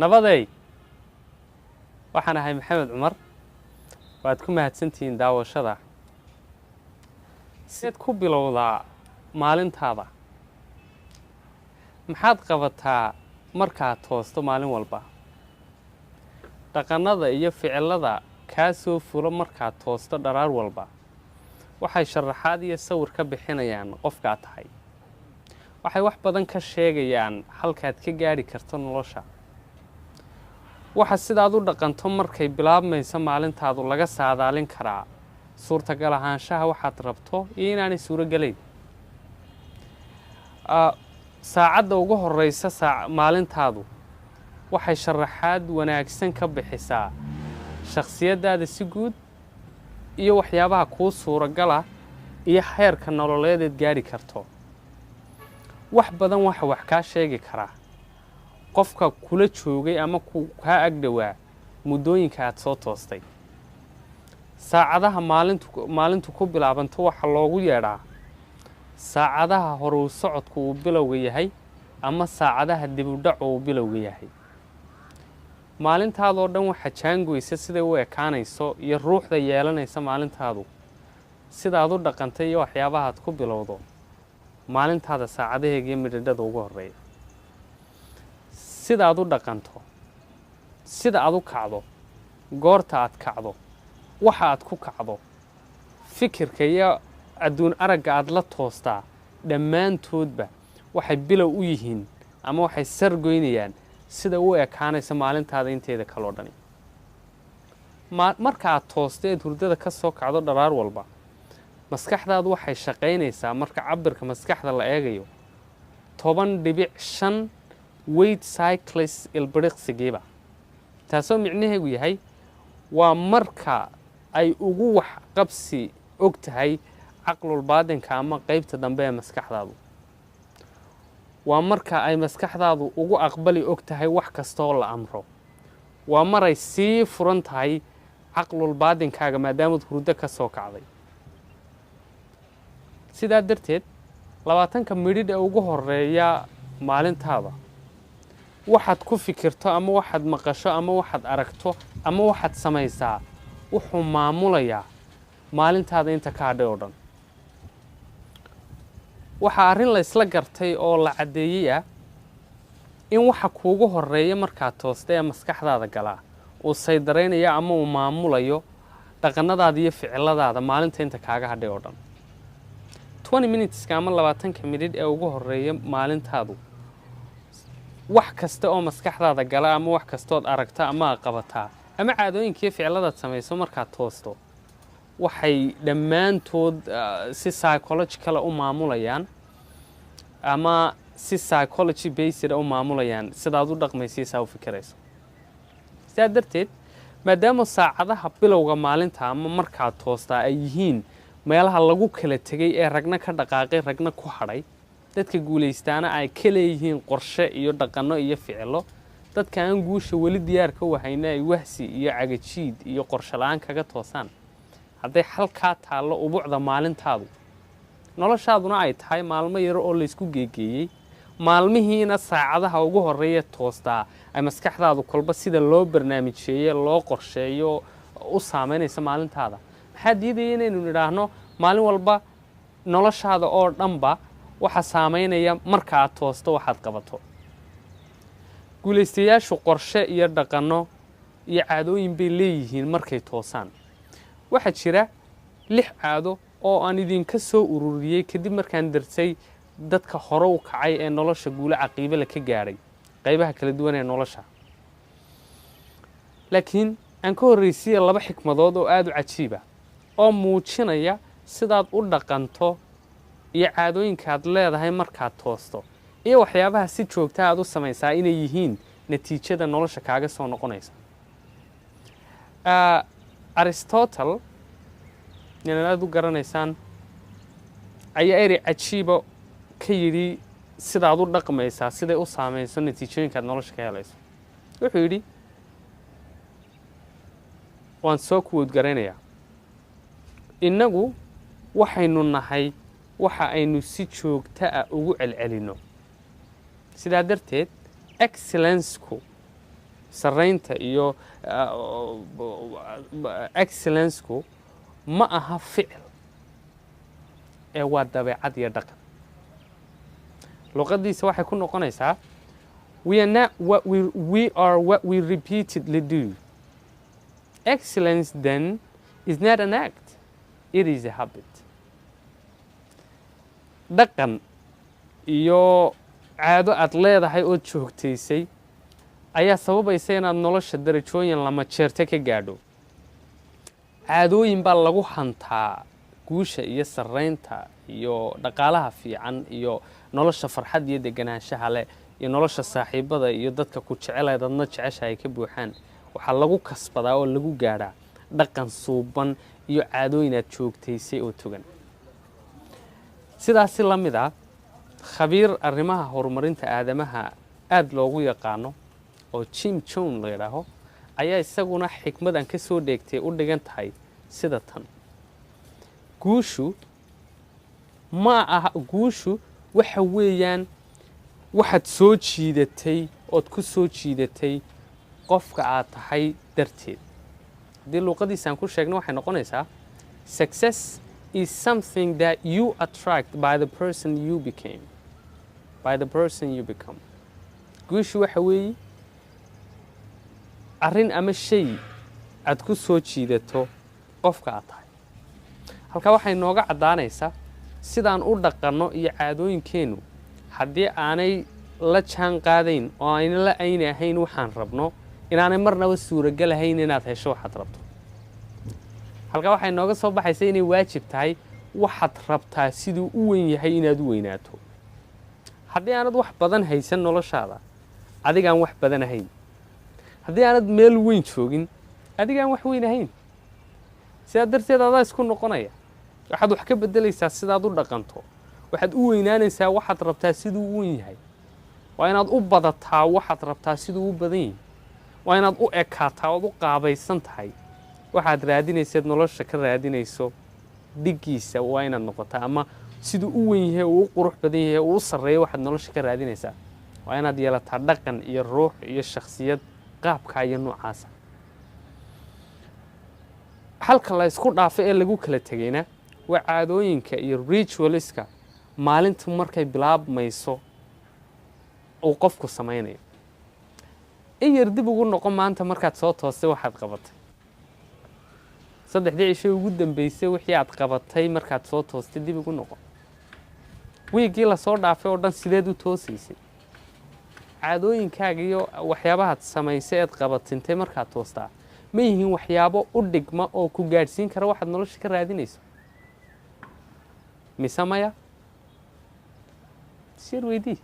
nabaday waxaan ahay Maxamed Cumar waad ku mahadsantihiin daawashada sid ku bilowdaa maalintaada maxaad qabataa markaad toosto maalin walba dhaqanada iyo ficilada ka soo fulo markaad toosto dharaar walba waxay sharaxaad iyo sawir ka bixinayaan qofka tahay waxay wax badan ka sheegayaan halkaad ka gaari karto nolosha waxa sidaad u dhaqanto markay bilaabmayso maalintaadu laga saadaalin karaa suurtagal ahaanshaha waxaad rabto iyo inaanay suurogelayn saacadda ugu horeysa maalintaadu waxay sharaxaad wanaagsan ka bixisaa shakhsiyadaada si guud iyo waxyaabaha kuu suuragala iyo heerka nololeedeed gaari karto wax badan waxa wax kaa sheegi karaa qofka kula joogay ama kaa agdhawaa muddooyinka aad soo toostay saacadaha maalintu ku bilaabanto waxa loogu yeedhaa saacadaha hore u socodku uu bilowga yahay ama saacadaha dib u dhac uu bilowga yahay maalintaadoo dhan waxa jaangoysa siday u ekaanayso iyo ruuxda yeelanaysa maalintaadu sidaad u dhaqantay iyo waxyaabahaad ku bilowdo maalintaada saacadaheega iyo midhadhada ugu horeeya sidaad u dhaqanto sida aad u kacdo goorta aad kacdo waxa aad ku kacdo fikirka iyo adduun aragga aad la toostaa dhammaantoodba waxay bilow u yihiin ama waxay sargoynayaan sida u ekaanaysa maalintaada inteeda kaloo dhani marka aad toosteed hurdada ka soo kacdo dharaar walba maskaxdaadu waxay shaqaynaysaa marka cabirka maskaxda la eegayo 10.5 weight cycles ilbiriqsigiiba taasoo micnaheedu yahay waa marka ay ugu wax qabsi og tahay caqlul baadinka ama qaybta dambe ee maskaxdaadu waa marka ay maskaxdaadu ugu aqbali og tahay wax kasta oo la amro waa maray sii furan tahay caqlul baadinkaaga maadaama hurdo ka soo kacday sidaa darteed 20 midhidh ee ugu horeeya maalintaada waxaad ku fikirto ama waxaad maqasho ama waxaad aragto ama waxaad samaysaa wuxuu maamulayaa maalintaada inta ka hadhay oo dhan waxaa arrin la isla gartay oo la caddeeyay ah in waxa kuugu horeeya markaad toostay ee maskaxdaada galaa uu saydareynaya ama uu maamulayo dhaqanadaada iyo ficiladaada maalinta inta kaaga hadhay oo dhan 20 minuteska ama 20 midhidh ee ugu horeeya maalintaadu wax kasta oo maskaxdaada gala ama wax kastood aragta ama qabataa ama caadooyinkii ficiladaad samayso markaad toosto waxay dhammaantood si psychological u maamulayaan ama si psychology based u maamulayaan sidaad u dhaqmaysiisaa u fikirayso sidaa darteed maadaama saacadaha bilowga maalinta ama markaad toostaa ay yihiin meelaha lagu kala tegay ee ragna ka dhaqaaqay ragna ku hadhay dadka guulaystaana ay ka leeyihiin qorshe iyo dhaqanno iyo ficilo dadka aan guusha weli diyaar ka wahayna ay wahsi iyo cagajiid iyo qorshe la'aan kaga toosaan hadday halkaa taallo ubuucda maalintaadu noloshaaduna ay tahay maalmo yar oo la isku geegeeyay maalmihiina saacadaha ugu horeeya toostaa ay maskaxdaadu kolba sida loo barnaamijyeeyo loo qorsheeyo u saameynaysa maalintaada maxaa diidaya inaynu nidhaahno maalin walba noloshaada oo dhanba waxa saameynaya marka aad toosto waxaad qabato guulaystayaashu qorshe iyo dhaqanno iyo caadooyin bay leeyihiin markay toosaan waxaa jira 6 caado oo aan idinka soo ururiyey kadib markaan darsay dadka hore u kacay ee nolosha guula caqiibo la ka gaaray qaybaha kala duwan ee nolosha laakiin aan ka horreysiiya 2 xikmadood oo aad u cajiiba oo muujinaya sidaad u dhaqanto iyo caadooyinka aad leedahay markaad toosto iyo waxyaabaha si joogta aad u samaysaa inay yihiin natiijada nolosha kaaga soo noqonaysa Aristotle inaan aad u garanaysaan ayaa eri cajiiba ka yidhi sidaad u dhaqmaysaa siday u saamayso natiijooyinkaad nolosha ka helayso wuxuu yidhi waan soo kuwood garanayaa innagu waxaynu nahay waxa aynu si joogta ah ugu celcelino sidaa darteed excellence-ku sarreynta iyo excellenceku ma aha ficil ee waa dabeecad iyo dhaqan luqadiisa waxay ku noqonaysaa we are what we repeatedly do. Excellence then is not an act, it is a habit. Dhaqan iyo caado aad leedahay oo joogtaysay ayaa sababaysa inaad nolosha darajooyin lama jeerta ka gaadho. Caadooyin baa lagu hantaa guusha iyo sarreynta iyo dhaqaalaha fiican iyo nolosha farxad iyo deganaanshaha leh iyo nolosha saaxiibada iyo dadka ku jecel ay dadna jeceshahay ka buuxaan. waxaa lagu kasbadaa oo lagu gaadhaa dhaqan suuban iyo caadooyin aad joogtaysay oo togan. sidaas la mid ah khabiir arrimaha horumarinta aadamaha aad loogu yaqaano oo Jim Jones la yiraahdo ayaa isaguna xikmadan ka soo dheegtay u dhigan tahay sida tan. guushu ma aha guushu waxa weeyaan waxaad soo jiidatay ood ku soo jiidatay qofka aad tahay darteed. haddii luqadiisaan ku sheegno waxay noqonaysaa success is something that you attract by the person you became. guushu waxa weeye arrin ama shay aad ku soo jiidato qofka aad tahay. halkaa waxay nooga caddaanaysaa sidaan u dhaqanno iyo caadooyinkeenu haddii aanay la jaan qaadayn oo ayna la ayni ahayn waxaan rabno inaanay marnaba suuragal ahayn inaad hesho waxaad rabto. halkaa waxay nooga soo baxaysa inay waajib tahay waxaad rabtaa siduu u weyn yahay inaad u weynaato. haddii aanad wax badan haysan noloshaada adigaan wax badan ahayn. haddii aanad meel weyn joogin adigaan wax weyn ahayn. sidaa darteed adaa isku noqonaya. waxaad wax ka bedelaysaa sidaad u dhaqanto. waxaad u weynaanaysaa waxaad rabtaa siduu u weyn yahay. waa inaad u badataa waxaad rabtaa siduu u badan yahay. waa inaad u ekaataa ood u qaabaysan tahay waxaad raadinayseed nolosha ka raadinayso dhigiisa waa inaad noqotaa ama siduu u weyn yahay uu u qurux badan yahay uu u sarreeyo waxaad nolosha ka raadinaysaa waa inaad yeelataa dhaqan iyo ruux iyo shakhsiyad qaabka iyo noocaasa. halka la isku dhaafay ee lagu kala tegayna waa caadooyinka iyo ritualska maalinta markay bilaabmayso uu qofku samaynayo. in yar dib ugu noqon maanta markaad soo toostay waxaad qabatay. 3 cisho ugu dambeysay wixii aad qabatay markaad soo toostay dib ugu noqon. wiigii la soo dhaafay oo dhan sideed u toosaysay. caadooyinkaaga iyo waxyaabaha samaysay ee qabatintay markaad toostaa ma yihiin waxyaabo u dhigma oo ku gaadhsiin kara waxaad nolosha ka raadinayso. mise maya sir weydii.